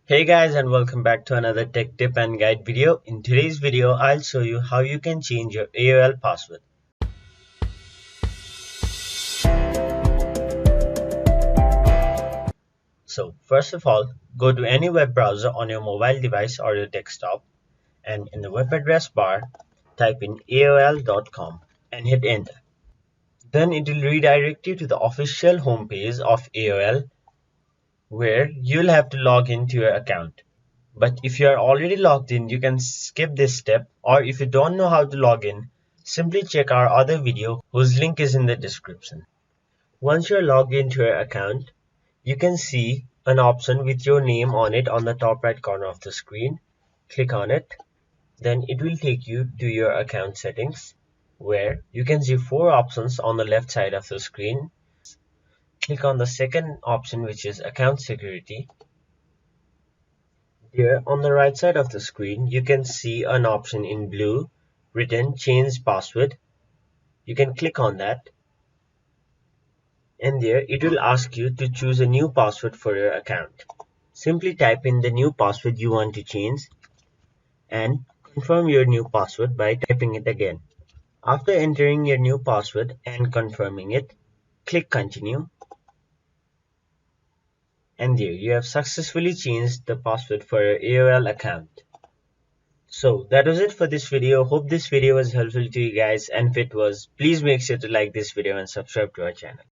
Hey guys, and welcome back to another tech tip and guide video. In today's video, I'll show you how you can change your AOL password. So first of all, go to any web browser on your mobile device or your desktop, and in the web address bar, type in aol.com and hit enter. Then it will redirect you to the official homepage of AOL where you'll have to log into your account. But if you are already logged in, you can skip this step, or if you don't know how to log in, simply check our other video whose link is in the description. Once you're logged into your account, you can see an option with your name on it on the top right corner of the screen. Click on it, then it will take you to your account settings where you can see four options on the left side of the screen. Click on the second option, which is account security. Here on the right side of the screen, you can see an option in blue written change password. You can click on that, and there it will ask you to choose a new password for your account. Simply type in the new password you want to change and confirm your new password by typing it again. After entering your new password and confirming it, click continue, and there you have successfully changed the password for your AOL account. So that was it for this video. Hope this video was helpful to you guys, and if it was, please make sure to like this video and subscribe to our channel.